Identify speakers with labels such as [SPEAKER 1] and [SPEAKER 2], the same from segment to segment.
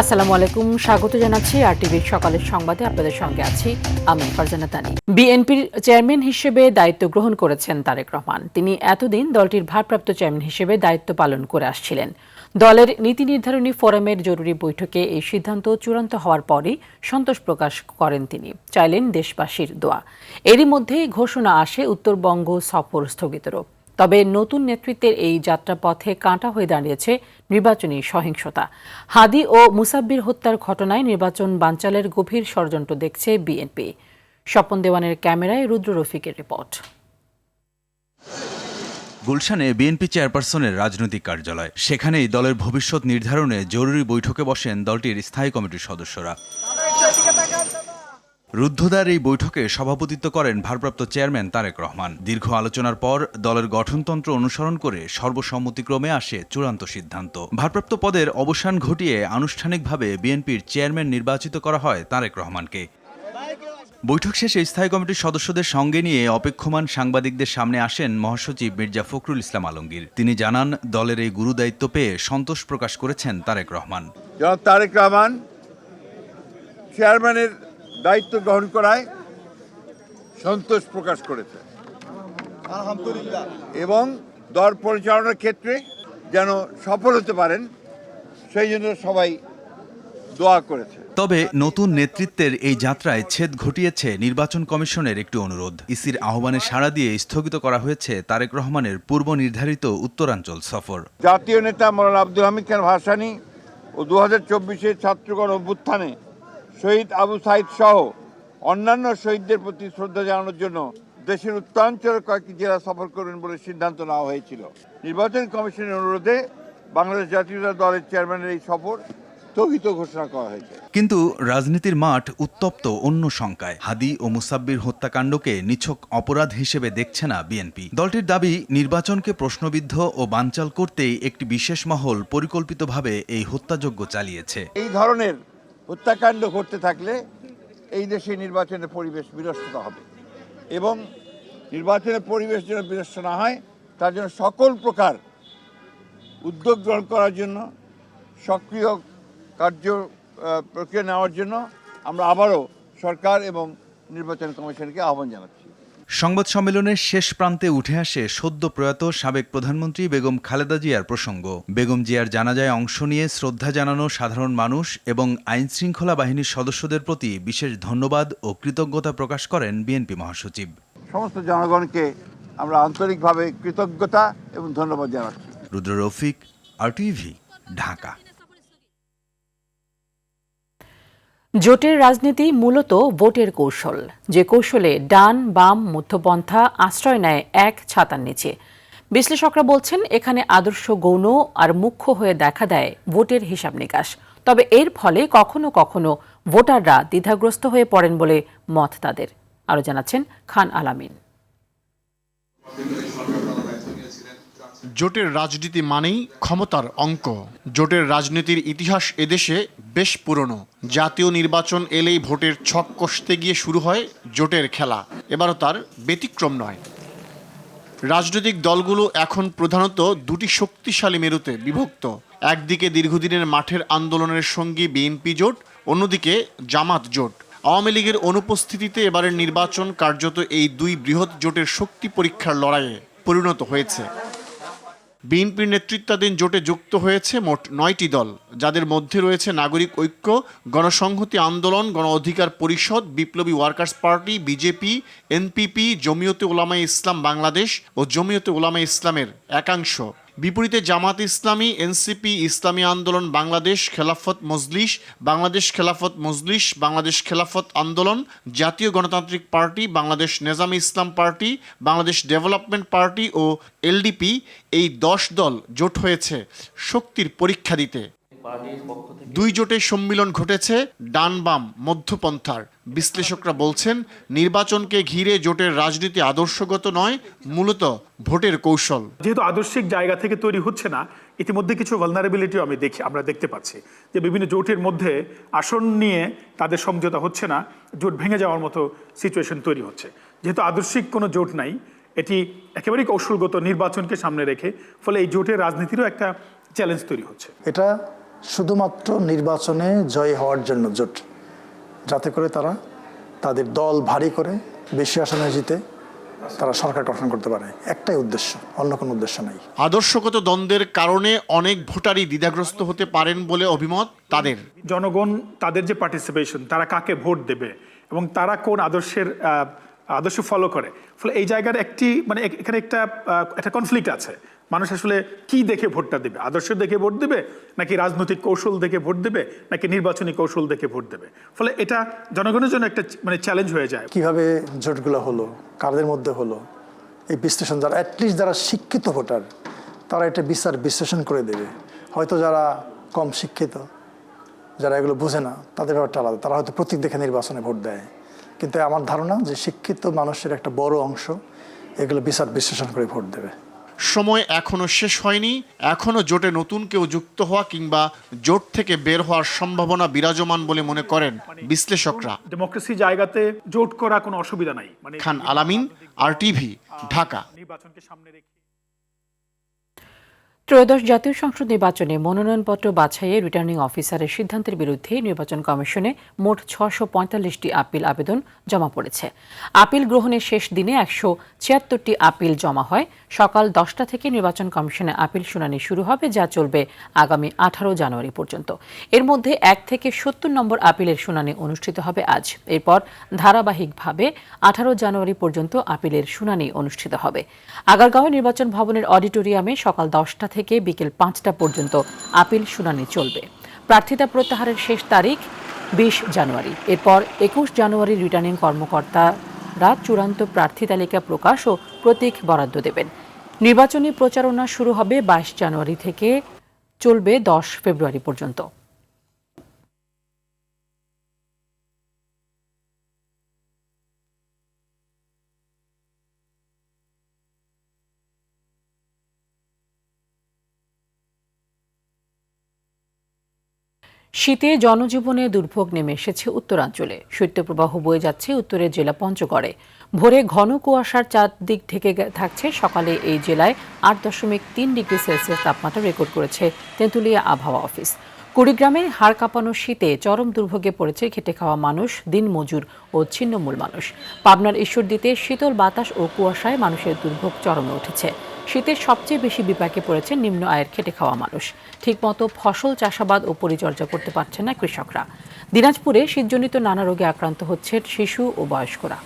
[SPEAKER 1] আসসালামু আলাইকুম, স্বাগত জানাচ্ছি আরটিভির সকালের সংবাদে। আপনাদের সঙ্গে আছি আমি ফারজানা তানি। বিএনপির চেয়ারম্যান হিসেবে দায়িত্ব গ্রহণ করেছেন তারেক রহমান। তিনি এতদিন দলটির ভারপ্রাপ্ত চেয়ারম্যান হিসেবে দায়িত্ব পালন করে আসছিলেন। দলের নীতি নির্ধারণী ফোরামের জরুরি বৈঠকে এই সিদ্ধান্ত চূড়ান্ত হওয়ার পরই সন্তোষ প্রকাশ করেন তিনি। চাইলেন দেশবাসীর দোয়া। এরই মধ্যেই ঘোষণা আসে উত্তরবঙ্গ সফর স্থগিতেরও। তবে নতুন নেতৃত্বের এই যাত্রাপথে কাঁটা হয়ে দাঁড়িয়েছে নির্বাচনী সহিংসতা। হাদি ও মুসাব্বির হত্যার ঘটনায় নির্বাচন বানচালের গভীর ষড়যন্ত্র দেখছে বিএনপি। স্বপন দেওয়ানের ক্যামেরায় রুদ্র রফিকের রিপোর্ট।
[SPEAKER 2] গুলশানে বিএনপি চেয়ারপারসনের রাজনৈতিক কার্যালয়। সেখানেই দলের ভবিষ্যৎ নির্ধারণে জরুরি বৈঠকে বসেন দলটির স্থায়ী কমিটির সদস্যরা। রুদ্ধদ্বার এই বৈঠকে সভাপতিত্ব করেন ভারপ্রাপ্ত চেয়ারম্যান তারেক রহমান। দীর্ঘ আলোচনার পর দলের গঠনতন্ত্র অনুসরণ করে সর্বসম্মতিক্রমে আসে চূড়ান্ত সিদ্ধান্ত। ভারপ্রাপ্ত পদের অবসান ঘটিয়ে আনুষ্ঠানিকভাবে বিএনপির চেয়ারম্যান নির্বাচিত করা হয় তারেক রহমানকে। বৈঠক শেষে স্থায়ী কমিটির সদস্যদের সঙ্গে নিয়ে অপেক্ষমান সাংবাদিকদের সামনে আসেন মহাসচিব মির্জা ফখরুল ইসলাম আলমগীর। তিনি জানান, দলের এই গুরুদায়িত্ব পেয়ে সন্তোষ প্রকাশ করেছেন তারেক রহমান।
[SPEAKER 3] জনাব তারেক রহমান চেয়ারম্যানের দায়িত্ব গ্রহণ করায় সন্তোষ প্রকাশ করেছে আলহামদুলিল্লাহ, এবং দল পরিচালনার ক্ষেত্রে যেন সফল হতে পারেন সেই জন্য সবাই দোয়া করেছে।
[SPEAKER 2] তবে নতুন নেতৃত্বের এই যাত্রায় ছেদ ঘটিয়েছে নির্বাচন কমিশনের একটি অনুরোধ। ইসির আহ্বানে সাড়া দিয়ে স্থগিত করা হয়েছে তারেক রহমানের পূর্ব নির্ধারিত উত্তরাঞ্চল সফর।
[SPEAKER 3] জাতীয় নেতা মৌলানা আব্দুল হামিদ খান ভাসানী ও 2024 ছাত্রগণ অভ্যুত্থানে শহীদ আবু সাইদ সহ অন্যান্য শহীদদের প্রতি শ্রদ্ধা জানানোর জন্য দেশের উত্তরাঞ্চলের কয়েকটি জেলা সফর করবেন বলে সিদ্ধান্ত নেওয়া হয়েছিল। নির্বাচন কমিশনের অনুরোধে বাংলাদেশ জাতীয়তাবাদী দলের চেয়ারম্যানের এই সফর স্থগিত ঘোষণা করা হয়েছে।
[SPEAKER 2] কিন্তু রাজনীতির মাঠ উত্তপ্ত অন্য শঙ্কায়। হাদি ও মুসাব্বির হত্যাকাণ্ডকে নিছক অপরাধ হিসেবে দেখছে না বিএনপি। দলটির দাবি, নির্বাচনকে প্রশ্নবিদ্ধ ও বানচাল করতেই একটি বিশেষ মহল পরিকল্পিতভাবে এই হত্যাযজ্ঞ চালিয়েছে।
[SPEAKER 3] এই ধরনের হত্যাকাণ্ড ঘটতে থাকলে এই দেশে নির্বাচনের পরিবেশ বিনষ্ট হবে, এবং নির্বাচনের পরিবেশ যেন বিনষ্ট না হয় তার জন্য সকল প্রকার উদ্যোগ গ্রহণ করার জন্য, সক্রিয় কার্য প্রক্রিয়া নেওয়ার জন্য আমরা আবারও সরকার এবং নির্বাচন কমিশনকে আহ্বান জানাচ্ছি।
[SPEAKER 2] সংবাদ সম্মেলনের শেষ প্রান্তে উঠে আসে সদ্য প্রয়াত সাবেক প্রধানমন্ত্রী বেগম খালেদা জিয়ার প্রসঙ্গ। বেগম জিয়ার জানাজায় অংশ নিয়ে শ্রদ্ধা জানানো সাধারণ মানুষ এবং আইনশৃঙ্খলা বাহিনীর সদস্যদের প্রতি বিশেষ ধন্যবাদ ও কৃতজ্ঞতা প্রকাশ করেন বিএনপি মহাসচিব।
[SPEAKER 3] সমস্ত জনগণকে আমরা আন্তরিকভাবে কৃতজ্ঞতা এবং ধন্যবাদ জানাচ্ছি।
[SPEAKER 2] রুদ্র রফিক, আরটিভি, ঢাকা।
[SPEAKER 1] জোটের রাজনীতি মূলত ভোটের কৌশল, যে কৌশলে ডান বাম মধ্যপন্থা আশ্রয় নেয় এক ছাতার নিচে। বিশ্লেষকরা বলছেন, এখানে আদর্শ গৌণ আর মুখ্য হয়ে দেখা দেয় ভোটের হিসাব নিকাশ। তবে এর ফলে কখনো কখনো ভোটাররা দ্বিধাগ্রস্ত হয়ে পড়েন বলে মত তাদের। আরও জানাচ্ছেন খান আলামিন।
[SPEAKER 4] জোটের রাজনীতি মানেই ক্ষমতার অঙ্ক। জোটের রাজনীতির ইতিহাস এদেশে বেশ পুরনো। জাতীয় নির্বাচন এলেই ভোটের ছক কষতে গিয়ে শুরু হয় জোটের খেলা। এবারও তার ব্যতিক্রম নয়। রাজনৈতিক দলগুলো এখন প্রধানত দুটি শক্তিশালী মেরুতে বিভক্ত। একদিকে দীর্ঘদিনের মাঠের আন্দোলনের সঙ্গী বিএনপি জোট, অন্যদিকে জামাত জোট। আওয়ামী লীগের অনুপস্থিতিতে এবারের নির্বাচন কার্যত এই দুই বৃহৎ জোটের শক্তি পরীক্ষার লড়াইয়ে পরিণত হয়েছে। বিএনপির নেতৃত্বাধীন জোটে যুক্ত হয়েছে মোট 9টি দল, যাদের মধ্যে রয়েছে নাগরিক ঐক্য, গণসংহতি আন্দোলন, গণ অধিকার পরিষদ, বিপ্লবী ওয়ার্কার্স পার্টি, বিজেপি, এনপিপি, জমিয়তে উলামায়ে ইসলাম বাংলাদেশ ও জমিয়তে উলামায়ে ইসলামের একাংশ। বিপরীতে জামাত ইসলামী, এনসিপি, ইসলামী আন্দোলন বাংলাদেশ, খেলাফত মজলিস, বাংলাদেশ খেলাফত মজলিস, বাংলাদেশ খেলাফত আন্দোলন, জাতীয় গণতান্ত্রিক পার্টি, বাংলাদেশ নেজামে ইসলাম পার্টি, বাংলাদেশ ডেভেলপমেন্ট পার্টি ও এলডিপি, এই 10 দল জোট হয়েছে শক্তির পরীক্ষা দিতে। দুই জোটের সম্মিলন ঘটেছে ডান বাম মধ্যপন্থার। বিশ্লেষকরা বলছেন, নির্বাচনকে ঘিরে জোটের রাজনীতি আদর্শগত নয়, মূলত ভোটের কৌশল।
[SPEAKER 5] যেহেতু আদর্শিক জায়গা থেকে তৈরি হচ্ছে না, ইতিমধ্যে কিছু ভালনারেবিলিটিও আমরা দেখতে পাচ্ছি যে বিভিন্ন জোটের মধ্যে আসন নিয়ে তাদের সমঝোতা হচ্ছে না, জোট ভেঙে যাওয়ার মতো সিচুয়েশন তৈরি হচ্ছে। যেহেতু আদর্শিক কোনো জোট নাই, এটি একেবারেই কৌশলগত নির্বাচনকে সামনে রেখে, ফলে এই জোটের রাজনীতিরও একটা চ্যালেঞ্জ তৈরি হচ্ছে।
[SPEAKER 6] এটা শুধুমাত্র নির্বাচনে জয় হওয়ার জন্য জোট, যাতে করে তারা তাদের দল ভারী করে বেশি আসনে জিতে তারা সরকার গঠন করতে পারে। একটাই উদ্দেশ্য, অন্য কোনো উদ্দেশ্য নাই।
[SPEAKER 4] আদর্শগত দ্বন্দ্বের কারণে অনেক ভোটারই দ্বিধাগ্রস্ত হতে পারেন বলে অভিমত তাদের।
[SPEAKER 5] জনগণ তাদের যে পার্টিসিপেশন, তারা কাকে ভোট দেবে এবং তারা কোন আদর্শ ফলো করে, ফলে এই জায়গার এখানে একটা কনফ্লিক্ট আছে। মানুষ আসলে কি দেখে ভোটটা দেবে? আদর্শ দেখে ভোট দেবে, নাকি রাজনৈতিক কৌশল দেখে ভোট দেবে, নাকি নির্বাচনী কৌশল দেখে ভোট দেবে? ফলে এটা জনগণের জন্য একটা চ্যালেঞ্জ হয়ে যায়।
[SPEAKER 6] কিভাবে জোটগুলো হলো, কাদের মধ্যে হলো, এই বিশ্লেষণ যারা অ্যাটলিস্ট যারা শিক্ষিত ভোটার তারা এটা বিশ্লেষণ করে দেবে। হয়তো যারা কম শিক্ষিত, যারা এগুলো বোঝে না, তাদের ব্যাপারটা আলাদা, তারা হয়তো প্রতীক দেখে নির্বাচনে ভোট দেয়। কিন্তু আমার ধারণা যে শিক্ষিত মানুষের একটা বড় অংশ এগুলো বিশ্লেষণ করে ভোট দেবে।
[SPEAKER 4] সময় এখনো শেষ হয়নি, এখনো জোটে নতুন কেউ যুক্ত হওয়া কিংবা জোট থেকে বের হওয়ার সম্ভাবনা বিরাজমান বলে মনে করেন বিশ্লেষকরা।
[SPEAKER 5] ডেমোক্রেসি জায়গাতে জোট করা কোনো অসুবিধা নাই।
[SPEAKER 4] খান আলামিন, RTV, ঢাকা।
[SPEAKER 5] নির্বাচনকে সামনে রেখে
[SPEAKER 1] ত্রয়োদশ জাতীয় সংসদ নির্বাচনে মনোনয়নপত্র বাছাইয়ে রিটার্নিং অফিসারের সিদ্ধান্তের বিরুদ্ধে নির্বাচন কমিশনে মোট 645টি আপিল আবেদন জমা পড়েছে। আপিল গ্রহণের শেষ দিনে 176টি আপিল জমা হয়। সকাল 10টা থেকে নির্বাচন কমিশনে আপিল শুনানি শুরু হবে, যা চলবে আগামী 18 জানুয়ারি পর্যন্ত। এর মধ্যে 1 থেকে 70 নম্বর আপিলের শুনানি অনুষ্ঠিত হবে আজ। এরপর ধারাবাহিকভাবে 18 জানুয়ারি পর্যন্ত আপিলের শুনানি অনুষ্ঠিত হবে। আগারগাঁও নির্বাচন ভবনের অডিটোরিয়ামে সকাল 10টা থেকে বিকেল 5টা পর্যন্ত আপিল শুনানি চলবে। প্রার্থিতা প্রত্যাহারের শেষ তারিখ 20 জানুয়ারি। এরপর 21 জানুয়ারি রিটার্নিং কর্মকর্তারা চূড়ান্ত প্রার্থী তালিকা প্রকাশ ও প্রতীক বরাদ্দ দেবেন। নির্বাচনী প্রচারণা শুরু হবে 22 জানুয়ারি থেকে চলবে 10 ফেব্রুয়ারি পর্যন্ত। শীতে জনজীবনে দুর্ভোগ নেমে এসেছে উত্তরাঞ্চলে। শৈত্যপ্রবাহ বয়ে যাচ্ছে উত্তরের জেলা পঞ্চগড়ে। ভোরে ঘন কুয়াশার চারদিক ঢেকে থাকছে। সকালে এই জেলায় 8.3 ডিগ্রি সেলসিয়াস তাপমাত্রা রেকর্ড করেছে তেঁতুলিয়া আবহাওয়া অফিস। কুড়িগ্রামে হাড় কাঁপানো শীতে চরম দুর্ভোগে পড়েছে খেটে খাওয়া মানুষ, দিনমজুর ও ছিন্নমূল মানুষ। পাবনার ঈশ্বরদীতে শীতল বাতাস ও কুয়াশায় মানুষের দুর্ভোগ চরমে উঠেছে। শীতে সবচেয়ে বেশি বিপাকে পড়েছে নিম্ন আয়ের খেটে খাওয়া মানুষ। ঠিকমতো ফসল চাষাবাদ ও পরিচর্যা করতে পারছে না কৃষকরা। দিনাজপুরে শীতজনিত নানা রোগে আক্রান্ত হচ্ছে শিশু ও বয়স্করা।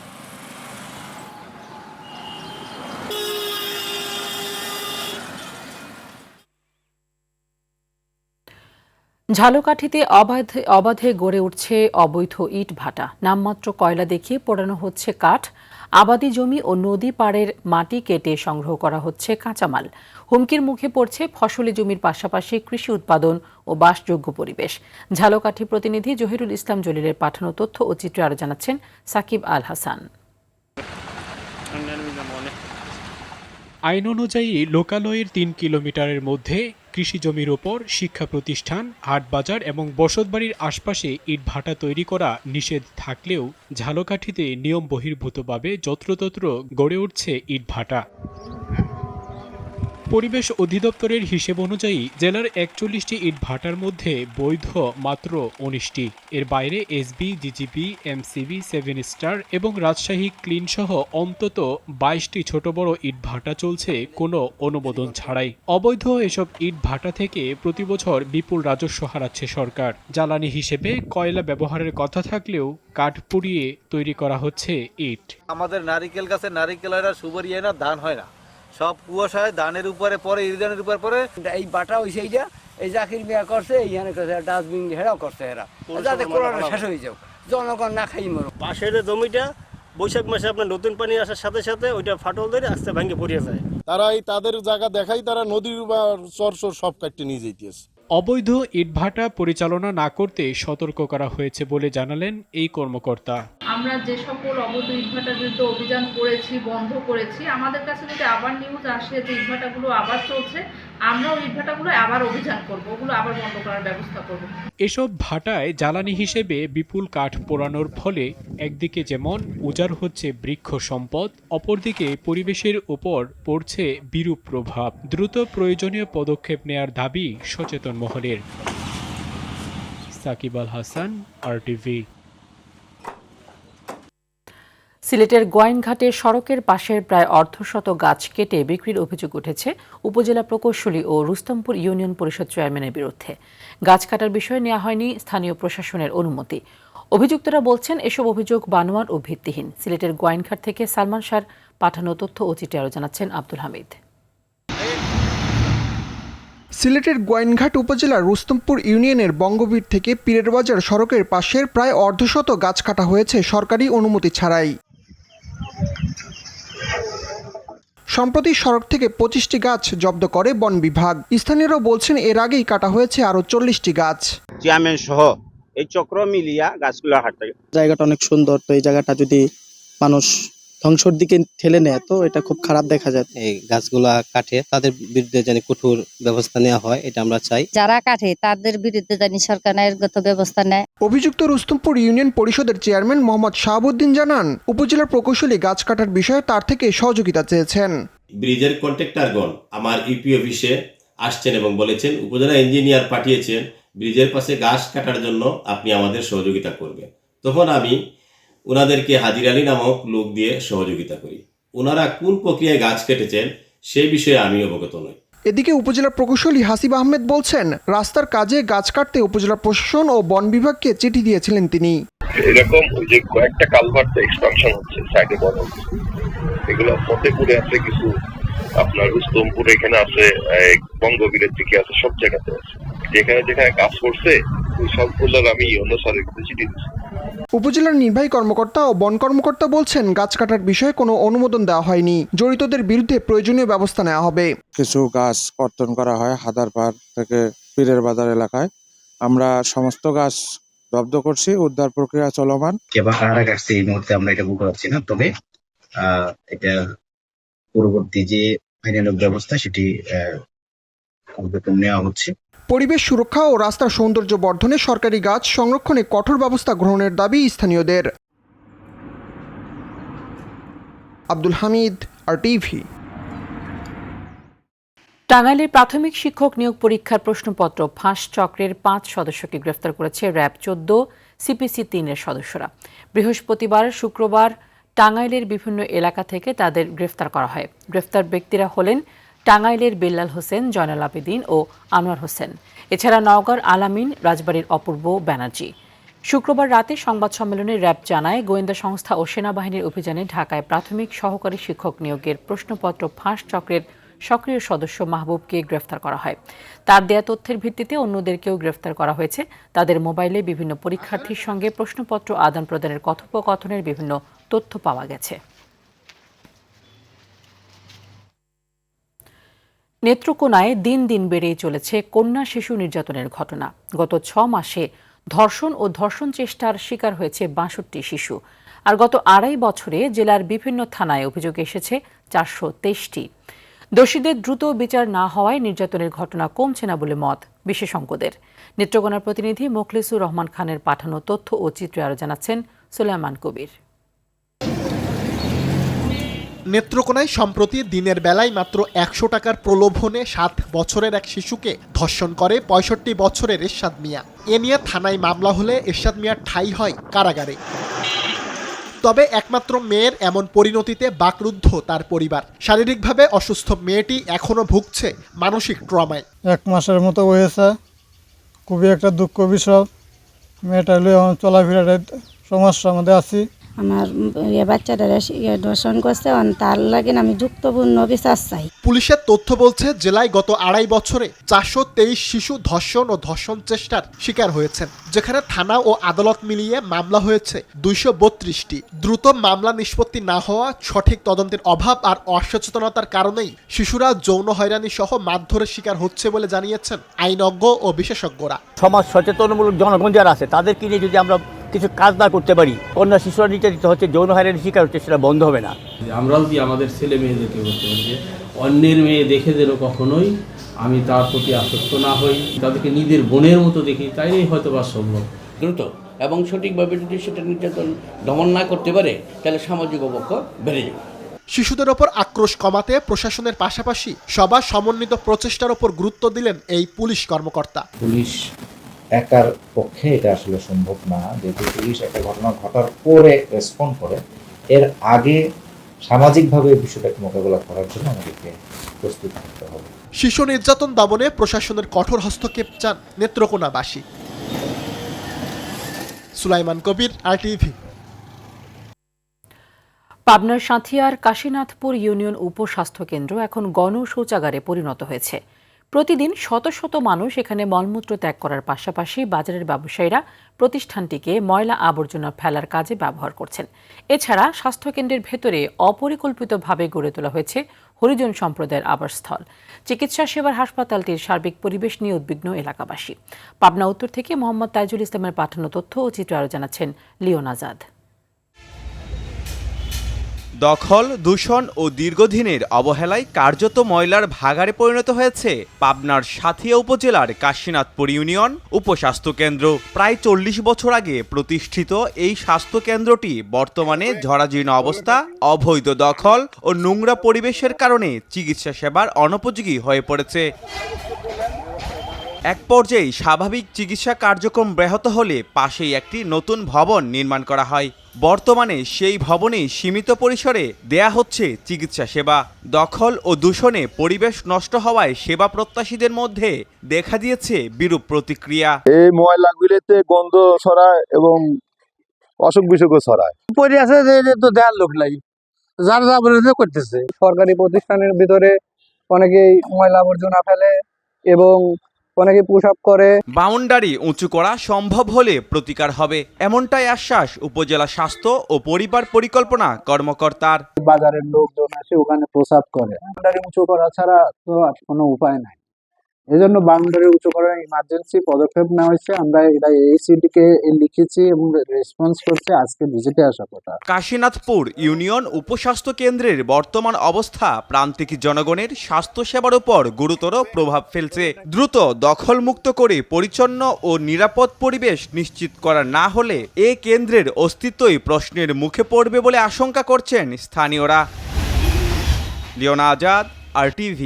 [SPEAKER 1] ঝালকাঠিতে অবাধে গড়ে উঠছে অবৈধ ইট ভাটা। নামমাত্র কয়লা দেখিয়ে পোড়ানো হচ্ছে কাঠ। আবাদি জমি ও নদী পাড়ের মাটি কেটে সংগ্রহ করা হচ্ছে কাঁচামাল। হুমকির মুখে পড়ছে ফসলি জমির পাশাপাশি কৃষি উৎপাদন ও বাসযোগ্য পরিবেশ। ঝালকাঠি প্রতিনিধি জহিরুল ইসলাম জলিলের পাঠানো তথ্য ও চিত্রে আরো জানাচ্ছেন সাকিব আল হাসান।
[SPEAKER 7] আইন অনুযায়ী লোকালয়ের 3 কিলোমিটারের মধ্যে কৃষি জমির ওপর শিক্ষা প্রতিষ্ঠান, হাটবাজার এবং বসতবাড়ির আশপাশে ইট ভাটা তৈরি করা নিষেধ থাকলেও ঝালকাঠিতে নিয়ম বহির্ভূতভাবে যত্রতত্র গড়ে উঠছে ইট ভাটা। পরিবেশ অধিদপ্তরের হিসেব অনুযায়ী জেলার 41টি ইট ভাটার মধ্যে বৈধ মাত্র 19টি। এর বাইরে এসবি, জিজিবি, এমসিবি, 7 স্টার এবং রাজশাহী ক্লিন সহ অন্তত 22টি ছোট বড় ইট ভাটা চলছে কোনো অনুমোদন ছাড়াই। অবৈধ এসব ইট ভাটা থেকে প্রতি বছর বিপুল রাজস্ব হারাচ্ছে সরকার। জ্বালানি হিসেবে কয়লা ব্যবহারের কথা থাকলেও কাঠ পুড়িয়ে তৈরি করা হচ্ছে ইট।
[SPEAKER 8] আমাদের নারিকেল গাছে নারিকেল হয় না, সুপারি হয় না, ধান হয় না, সব কুয়াশায় ধানের উপরে পরে, ইরিধানের উপরে পরে।
[SPEAKER 9] এই বাটা ওই সেইটা এই জাকির মিয়া করছে, এইখানে করছে ডাস্টবিন হেরাও করছে, এরা যাতে কোরআন শেষ হয়ে যাও, জনগণ না খাই মরো।
[SPEAKER 10] পাশের জমিটা বৈশাখ মাসে আপনার নতুন পানি আসার সাথে সাথে ওইটা ফাটল ধরে আস্তে ভাঙে পড়িয়ে যায়।
[SPEAKER 11] তারাই তাদের জায়গা দেখাই তারা নদীর বা চর সব কাটতে নিয়ে যেতেছে।
[SPEAKER 7] অবৈধ ইটভাটা পরিচালনা না করতে সতর্ক করা হয়েছে বলে জানালেন এই কর্মকর্তা।
[SPEAKER 12] আমরা যে সকল অবৈধ ইটভাটার বিরুদ্ধে অভিযান করেছি, বন্ধ করেছি, আমাদের কাছে যদি আবার নিউজ আসে যে ইটভাটাগুলো আবার চলছে, আমরাও ইটভাটাগুলো আবার অভিযান করব, ওগুলো আবার বন্ধ করার ব্যবস্থা করব।
[SPEAKER 7] এসব ভাটায় জ্বালানি হিসেবে বিপুল কাঠ পোড়ানোর ফলে একদিকে যেমন উজাড় হচ্ছে বৃক্ষ সম্পদ, অপরদিকে পরিবেশের উপর পড়ছে বিরূপ প্রভাব। দ্রুত প্রয়োজনীয় পদক্ষেপ নেয়ার দাবি সচেতন মহলের। সাকিব আল হাসান, RTV।
[SPEAKER 1] সিলেটের গোয়াইনঘাটে সড়কের পাশের প্রায় অর্ধশত গাছ কেটে বিক্রির অভিযোগ উঠেছে উপজেলা প্রকৌশলী ও রুস্তমপুর ইউনিয়ন পরিষদ চেয়ারম্যানের বিরুদ্ধে। গাছ কাটার বিষয়ে নেওয়া হয়নি স্থানীয় প্রশাসনের অনুমতি। অভিযুক্তরা বলছেন এসব অভিযোগ বানোয়াট ও ভিত্তিহীন। সিলেটের গোয়াইনঘাট থেকে সালমান শাহর পাঠানো তথ্য ও চিঠি আরও জানাচ্ছেন আব্দুল হামিদ।
[SPEAKER 13] সিলেটের গোয়াইনঘাট উপজেলার রুস্তমপুর ইউনিয়নের বঙ্গবীর থেকে পীরের বাজার সড়কের পাশের প্রায় অর্ধশত গাছ কাটা হয়েছে সরকারি অনুমতি ছাড়াই। সম্প্রতি সড়ক থেকে 25টি গাছ জব্দ করে বন বিভাগ। স্থানীয়রা বলছেন এর আগেই কাটা হয়েছে আরও 40টি গাছ।
[SPEAKER 14] চেয়ারম্যান সহ এই চক্র মিলিয়া গাছগুলো হাঁটতে
[SPEAKER 15] জায়গাটা অনেক সুন্দর, তো এই জায়গাটা যদি মানুষ ধ্বংসের দিকে ঠেলে নেয় তো এটা খুব খারাপ দেখা যায়।
[SPEAKER 14] এই গাছগুলা কাটে তাদের বিরুদ্ধে যেন কঠোর ব্যবস্থা নেওয়া হয়, এটা আমরা চাই।
[SPEAKER 16] যারা কাটে তাদের বিরুদ্ধে যেন সরকার ন্যায়গত ব্যবস্থা নেয়।
[SPEAKER 13] অভিযুক্ত রুস্তমপুর ইউনিয়ন পরিষদের চেয়ারম্যান মোহাম্মদ শাহাবুদ্দিন জানান, উপজেলার প্রকৌশলী গাছ কাটার বিষয়ে তার থেকে সহযোগিতা চেয়েছেন।
[SPEAKER 17] ব্রিজের কন্ট্রাক্টরগণ আমার ইউপি অফিসে আসছেন এবং বলেছেন উপজেলা ইঞ্জিনিয়ার পাঠিয়েছেন ব্রিজের পাশে গাছ কাটার জন্য আপনি আমাদের সহযোগিতা করবেন। তখন আমি ওনাদেরকে হাজির আলী নামক লোক দিয়ে সহযোগিতা করি। ওনারা কোন প্রক্রিয়ায় গাছ কেটেছেন সেই বিষয়ে আমি অবগত নই।
[SPEAKER 13] এদিকে উপজেলা প্রকৌশলী হাসিব আহমেদ বলছেন, রাস্তার কাজে গাছ কাটতে উপজেলা প্রশাসন ও বন বিভাগকে চিঠি দিয়েছিলেন তিনি।
[SPEAKER 18] এরকম যে কয়েকটা কালভার্ট এক্সপানশন হচ্ছে সাইডে বড়, এগুলো ফতেপুরে আছে, কিছু আপনার রুস্তমপুর এখানে আছে, বঙ্গবীরের দিকে আছে, সব জায়গাতে আছে। যেখানে যেখানে কাজ করছে ওই সবগুলোর আমি অন্য স্যারের কাছে চিঠি দিচ্ছি।
[SPEAKER 13] উপজেলার নির্বাহী কর্মকর্তা ও বন কর্মকর্তা বলছেন, গাছ কাটার বিষয়ে কোনো অনুমোদন দেওয়া হয়নি। জড়িতদের বিরুদ্ধে প্রয়োজনীয় ব্যবস্থা নেওয়া হবে।
[SPEAKER 19] কিছু গাছ কর্তন করা হয় হাদারপাড় থেকে পীরের বাজার এলাকায়। আমরা সমস্ত গাছ জব্দ করছি, উদ্ধার প্রক্রিয়া চলমান।
[SPEAKER 14] কেবা কারা কাটছে এই মুহূর্তে আমরা এটা বলতে পারছি না, তবে এটা পরবর্তী যে আইনানুগ ব্যবস্থা সেটি নেওয়া হচ্ছে।
[SPEAKER 13] পরিবেশ সুরক্ষা ও রাস্তার সৌন্দর্য বর্ধনে সরকারি গাছ সংরক্ষণে কঠোর ব্যবস্থা গ্রহণের দাবি স্থানীয়দের। আব্দুল হামিদ, RTV।
[SPEAKER 1] টাঙ্গাইলের প্রাথমিক শিক্ষক নিয়োগ পরীক্ষার প্রশ্নপত্র ফাঁস চক্রের 5 সদস্যকে গ্রেফতার করেছে র্যাব 14 CPC 3-এর সদস্যরা। বৃহস্পতিবার শুক্রবার টাঙ্গাইলের বিভিন্ন এলাকা থেকে তাদের গ্রেফতার করা হয়। গ্রেফতার ব্যক্তিরা হলেন টাঙ্গাইলের বেল্লাল হোসেন, জয়নাল আবেদিন ও আনোয়ার হোসেন। এছাড়া নওগাঁর আলামিন, রাজবাড়ীর অপূর্ব ব্যানার্জি। শুক্রবার রাতে সংবাদ সম্মেলনে র্যাব জানায়, গোয়েন্দা সংস্থা ও সেনাবাহিনীর অভিযানে ঢাকায় প্রাথমিক সহকারী শিক্ষক নিয়োগের প্রশ্নপত্র ফাঁস চক্রের সক্রিয় সদস্য মাহবুবকে গ্রেফতার করা হয়। তার দেয়া তথ্যের ভিত্তিতে অন্যদেরকেও গ্রেফতার করা হয়েছে। তাদের মোবাইলে বিভিন্ন পরীক্ষার্থীর সঙ্গে প্রশ্নপত্র আদান প্রদানের কথোপকথনের বিভিন্ন তথ্য পাওয়া গেছে। নেত্রকোনায় দিন দিন বেড়েই চলেছে কন্যা শিশু নির্যাতনের ঘটনা। গত 6 মাসে ধর্ষণ ও ধর্ষণ চেষ্টার শিকার হয়েছে 62 শিশু। আর গত 2.5 বছরে জেলার বিভিন্ন থানায় অভিযোগ এসেছে 423টি। দোষীদের দ্রুত বিচার না হওয়ায় নির্যাতনের ঘটনা কমছে না বলে মত বিশেষজ্ঞদের। নেত্রকোনার প্রতিনিধি মোখলেসুর রহমান খানের পাঠানো তথ্য ও চিত্রে আরও জানাচ্ছেন সুলাইমান কবির।
[SPEAKER 20] নেত্রকোনায় সম্প্রতি দিনের বেলায় মাত্র 100 টাকার প্রলোভনে 7 বছরের এক শিশুকে ধর্ষণ করে 65 বছরের এরশাদ মিয়া। এ নিয়ে থানায় মামলা হলে এরশাদ মিয়ার ঠাঁই হয় কারাগারে। তবে একমাত্র মেয়ের এমন পরিণতিতে বাকরুদ্ধ তার পরিবার। শারীরিকভাবে অসুস্থ মেয়েটি এখনো ভুগছে মানসিক ট্রমায়।
[SPEAKER 6] 1 মাসের মতো হয়েছে, খুবই একটা দুঃখ বিষয়। মেয়েটা চলাফেরার সমস্যার মধ্যে আছি।
[SPEAKER 16] আমার বাচ্চাটা ধর্ষণ করছে, তার লাগে আমি যুক্তপূর্ণ বিচার চাই।
[SPEAKER 20] পুলিশের তথ্য বলছে জেলায় গত 2.5 বছরে 423 শিশু ধর্ষণ ও ধর্ষণ চেষ্টার শিকার হয়েছেন, যেখানে থানা ও আদালত মিলিয়ে মামলা হয়েছে 232টি। দ্রুত মামলা নিষ্পত্তি না হওয়া, সঠিক তদন্তের অভাব আর অসচেতনতার কারণেই শিশুরা যৌন হয়রানি সহ মারধরের শিকার হচ্ছে বলে জানিয়েছেন আইনজ্ঞ ও বিশেষজ্ঞরা।
[SPEAKER 9] সমাজ সচেতনমূলক জনগণ যারা আছে তাদেরকে নিয়ে যদি আমরা কিছু কাজ না করতে পারি, কন্যা শিশুরা নির্যাতিত হচ্ছে, যৌন হয়রানির শিকার হচ্ছে, সেটা বন্ধ হবে না।
[SPEAKER 21] আমরাও কি আমাদের ছেলে মেয়েদেরকে বলতে পারি যে অন্যের মেয়ে দেখে যেন কখনোই আমি তার প্রতি আসক্ত না হই, তাদেরকে নিজের বোনের মতো দেখি, তাইলেই হয়তো বা সম্ভব।
[SPEAKER 22] দ্রুত এবং সঠিকভাবে যদি সেটা নির্যাতন দমন না করতে পারে তাহলে সামাজিক অবক্ষয় বেড়ে যাবে।
[SPEAKER 20] শিশুদের ওপর আক্রোশ কমাতে প্রশাসনের পাশাপাশি সবার সমন্বিত প্রচেষ্টার ওপর গুরুত্ব দিলেন এই পুলিশ কর্মকর্তা।
[SPEAKER 21] পুলিশ
[SPEAKER 2] একার পক্ষে এটা আসলে সম্ভব না, যেহেতু পুলিশ একটা ঘটনা ঘটার পরে রেসপন্ড করে, এর আগে সামাজিকভাবে বিষয়টাকে মোকাবেলা করার জন্য আমাদেরকে প্রস্তুত থাকতে হবে।
[SPEAKER 20] শিশু নির্যাতন দমনে প্রশাসনের কঠোর হস্তক্ষেপ চান নেত্রকোনাবাসী। সুলাইমান কবির, RTV।
[SPEAKER 1] পাবনার সাঁথিয়ার কাশীনাথপুর ইউনিয়ন উপস্বাস্থ্য কেন্দ্র এখন গণশৌচাগারে পরিণত হয়েছে। প্রতিদিন শত শত মানুষ এখানে মলমূত্র ত্যাগ করার পাশাপাশি বাজারের ব্যবসায়ীরা প্রতিষ্ঠানটিকে ময়লা আবর্জনা ফেলার কাজে ব্যবহার করছেন। এছাড়া স্বাস্থ্যকেন্দ্রের ভেতরে অপরিকল্পিতভাবে গড়ে তোলা হয়েছে হরিজন সম্প্রদায়ের আবাসস্থল। চিকিৎসা সেবার হাসপাতালটির সার্বিক পরিবেশ নিয়ে উদ্বিগ্ন এলাকাবাসী। পাবনা উত্তর থেকে মোহাম্মদ তাইজুল ইসলামের পাঠানো তথ্য ও চিত্র আরও জানাচ্ছেন লিওন আজাদ।
[SPEAKER 3] দখল, দূষণ ও দীর্ঘদিনের অবহেলায় কার্যত ময়লার ভাগাড়ে পরিণত হয়েছে পাবনার সাঁথিয়া উপজেলার কাশীনাথপুর ইউনিয়ন উপস্বাস্থ্য কেন্দ্র। প্রায় 40 বছর আগে প্রতিষ্ঠিত এই স্বাস্থ্য কেন্দ্রটি বর্তমানে জরাজীর্ণ অবস্থা, অবৈধ দখল ও নোংরা পরিবেশের কারণে চিকিৎসা সেবার অনুপযোগী হয়ে পড়েছে। এক পর্যায়ে স্বাভাবিক চিকিৎসা কার্যক্রম ব্যাহত হলে পাশেই একটি নতুন ভবন নির্মাণ করা হয়। বর্তমানে সেই ভবনে সীমিত পরিসরে দেয়া হচ্ছে চিকিৎসা সেবা। দখল ও দূষণে পরিবেশ নষ্ট হওয়ায় সেবা প্রত্যাশীদের মধ্যে দেখা দিয়েছে বিরূপ প্রতিক্রিয়া।
[SPEAKER 23] এই ময়লাগুলিতে গন্ধ ছড়ায় এবং অসুখ বিসুখও ছড়ায়। পরে আছে যে তো দেয়ার লোক নাই, যার যা বলেছে করতেছে।
[SPEAKER 24] সরকারি প্রতিষ্ঠানের ভিতরে অনেকেই ময়লা আবর্জনা ফেলে এবং অনেকে পুশ-আপ করে।
[SPEAKER 3] বাউন্ডারি উঁচু করা সম্ভব হলে প্রতিকার হবে, এমনটাই আশ্বাস উপজেলা স্বাস্থ্য ও পরিবার পরিকল্পনা কর্মকর্তার।
[SPEAKER 24] বাজারের লোকজন আসে ওখানে প্রসাব করে, বাউন্ডারি উঁচু করা ছাড়া তো আর কোনো উপায় নাই। এজন্য বাউন্ডারি উঁচু করার ইমার্জেন্সি পদক্ষেপ নেওয়া হয়েছে। আমরা এটা AICD-কে লিখেছি এবং রেসপন্স করছে, আজকে ভিজিটে আসা কথা।
[SPEAKER 3] কাশীনাথপুর ইউনিয়ন উপস্বাস্থ্য কেন্দ্রের বর্তমান অবস্থা প্রান্তিক জনগণের স্বাস্থ্য সেবার উপর গুরুতর প্রভাব ফেলছে। দ্রুত দখলমুক্ত করে পরিচ্ছন্ন ও নিরাপদ পরিবেশ নিশ্চিত করা না হলে এ কেন্দ্রের অস্তিত্বই প্রশ্নের মুখে পড়বে বলে আশঙ্কা করছেন স্থানীয়রা। Leone Azad, RTV।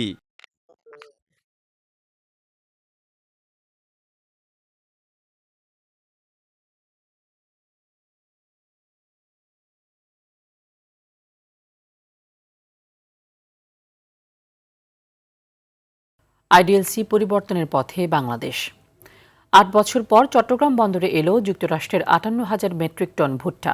[SPEAKER 1] IDLC পরিবর্তনের পথে বাংলাদেশ। 8 বছর পর চট্টগ্রাম বন্দরে এলো যুক্তরাষ্ট্রের 58,000 মেট্রিক টন ভুট্টা।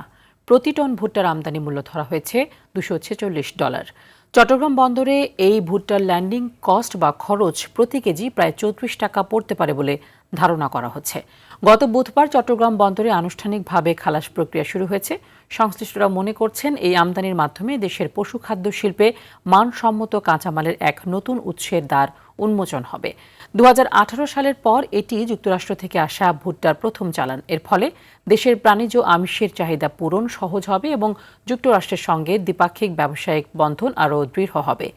[SPEAKER 1] প্রতি টন ভুট্টার আমদানি মূল্য ধরা হয়েছে $246। চট্টগ্রাম বন্দরে এই ভুট্টার ল্যান্ডিং কস্ট বা খরচ প্রতি কেজি প্রায় 34 টাকা পড়তে পারে বলে ধারণা করা হচ্ছে। গত বুধবার চট্টগ্রাম বন্দরে আনুষ্ঠানিকভাবে খালাস প্রক্রিয়া শুরু হয়েছে। সংশ্লিষ্টরা মনে করছেন এই আমদানির মাধ্যমে দেশের পশুখাদ্য শিল্পে মানসম্মত কাঁচামালের এক নতুন উৎসের দ্বার উন্মোচন হবে। 2018 সালের পর এটি যুক্তরাষ্ট্র থেকে আসা ভুট্টার প্রথম চালান। এর ফলে দেশের প্রাণীজ আমিষের চাহিদা পূরণ সহজ হবে এবং যুক্তরাষ্ট্রের সঙ্গে দ্বিপাক্ষিক ব্যবসায়িক বন্ধন আরও দৃঢ় হবে।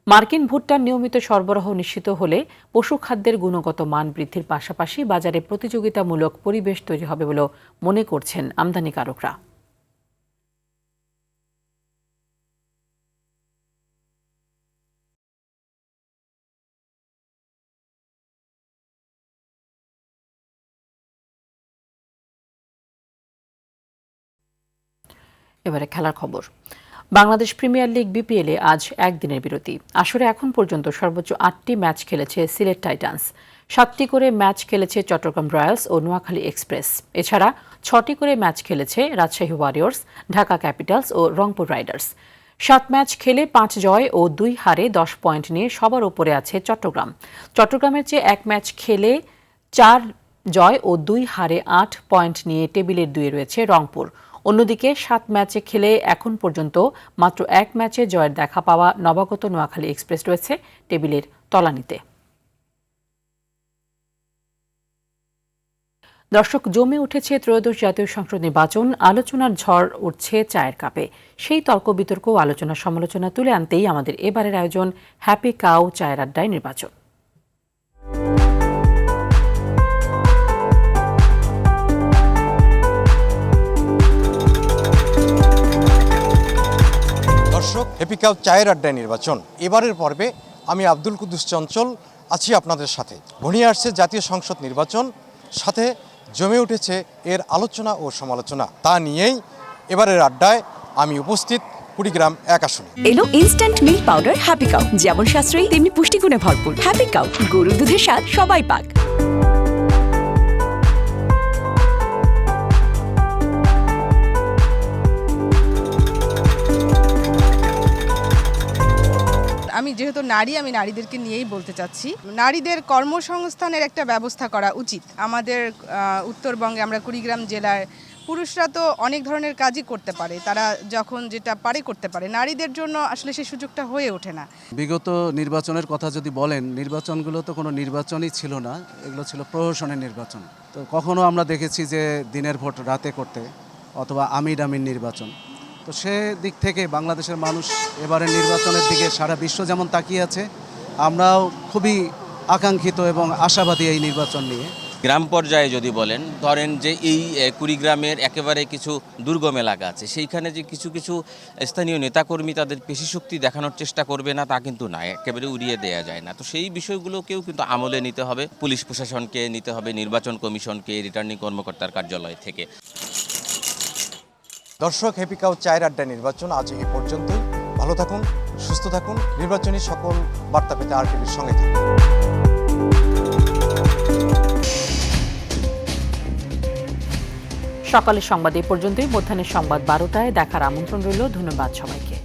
[SPEAKER 1] মার্কিন ভুট্টার নিয়মিত সরবরাহ নিশ্চিত হলে পশুখাদ্যের গুণগত মান বৃদ্ধির পাশাপাশি বাজারে প্রতিযোগিতামূলক পরিবেশ তৈরি হবে বলে মনে করছেন আমদানিকারকরা। এবারে খেলার খবর। বাংলাদেশ প্রিমিয়ার লিগ BPL-এ আজ একদিনের বিরতি। আসরে এখন পর্যন্ত সর্বোচ্চ 8টি ম্যাচ খেলেছে সিলেট টাইটান্স, 7টি করে ম্যাচ খেলেছে চট্টগ্রাম রয়্যালস ও নোয়াখালী এক্সপ্রেস। এছাড়া 6টি করে ম্যাচ খেলেছে রাজশাহী ওয়ারিয়র্স, ঢাকা ক্যাপিটালস ও রংপুর রাইডার্স। 7 ম্যাচ খেলে 5 জয় ও 2 হারে 10 পয়েন্ট নিয়ে সবার উপরে আছে চট্টগ্রাম। চট্টগ্রামের চেয়ে 1 ম্যাচ খেলে 4 জয় ও 2 হারে 8 পয়েন্ট নিয়ে টেবিলের 2-এ রয়েছে রংপুর। অন্যদিকে 7 ম্যাচে খেলে এখন পর্যন্ত মাত্র 1 ম্যাচে জয়ের দেখা পাওয়া নবাগত নোয়াখালী এক্সপ্রেস রয়েছে টেবিলের তলানিতে। দর্শক, জমে উঠেছে ত্রয়োদশ জাতীয় সংসদ নির্বাচন। আলোচনার ঝড় উঠছে চায়ের কাপে। সেই তর্ক বিতর্ক ও আলোচনা সমালোচনা তুলে আনতেই আমাদের এবারের আয়োজন হ্যাপি কাউ চায়ের আড্ডায় নির্বাচন।
[SPEAKER 25] দর্শক, হ্যাপি কাউ চায়ের আড্ডায় নির্বাচন এবারের পর্বে আমি আব্দুল কুদ্দুস চঞ্চল আছি আপনাদের সাথে। ঘনিয়ে আসছে জাতীয় সংসদ নির্বাচন। সাথে জমে উঠেছে এর আলোচনা ও সমালোচনা। তা নিয়েই এবারের আড্ডায় আমি উপস্থিত কুড়িগ্রাম 1 আসনে।
[SPEAKER 4] এলো instant milk powder happy cow, যেমন সাশ্রয়ী তেমনি পুষ্টিগুণে ভরপুর। হ্যাপি কাউ, গরুর দুধের স্বাদ সবাই পাক।
[SPEAKER 5] আমি যেহেতু নারী, আমি নারীদেরকে নিয়েই বলতে চাচ্ছি, নারীদের কর্মসংস্থানের একটা ব্যবস্থা করা উচিত। আমাদের উত্তরবঙ্গে, আমরা কুড়িগ্রাম জেলায় পুরুষরা তো অনেক ধরনের কাজই করতে পারে, তারা যখন যেটা পারে করতে পারে, নারীদের জন্য আসলে সেই সুযোগটা হয়ে ওঠে না।
[SPEAKER 8] বিগত নির্বাচনের কথা যদি বলেন, নির্বাচনগুলো তো কোনো নির্বাচনই ছিল না, এগুলো ছিল প্রহসনের নির্বাচন। তো কখনো আমরা দেখেছি যে দিনের ভোট রাতে করতে, অথবা আমির নির্বাচন। তো সে দিক থেকে বাংলাদেশের মানুষ এবারের নির্বাচনের দিকে সারা বিশ্ব যেমন তাকিয়ে আছে, আমরাও খুবই আকাঙ্ক্ষিত এবং আশাবাদী এই নির্বাচন নিয়ে।
[SPEAKER 10] গ্রাম পর্যায়ে যদি বলেন, ধরেন যে এই কুড়িগ্রামের একেবারে কিছু দুর্গম এলাকা আছে, সেইখানে যে কিছু কিছু স্থানীয় নেতাকর্মী তাদের পেশিশক্তি দেখানোর চেষ্টা করবে না, তা কিন্তু না, একেবারে উড়িয়ে দেওয়া যায় না। তো সেই বিষয়গুলোকেও কিন্তু আমলে নিতে হবে, পুলিশ প্রশাসনকে নিতে হবে, নির্বাচন কমিশনকে, রিটার্নিং কর্মকর্তার কার্যালয় থেকে।
[SPEAKER 25] দর্শক, হ্যাপি কাউ চায়ের আড্ডা নির্বাচন আজ এই পর্যন্তই। ভালো থাকুন, সুস্থ থাকুন, নির্বাচনী সকল বার্তা পেতে RTVর সঙ্গে থাকুন।
[SPEAKER 1] সকালের সংবাদ এই পর্যন্তই। মধ্যাহ্নের সংবাদ 12টায় দেখার আমন্ত্রণ রইল। ধন্যবাদ সবাইকে।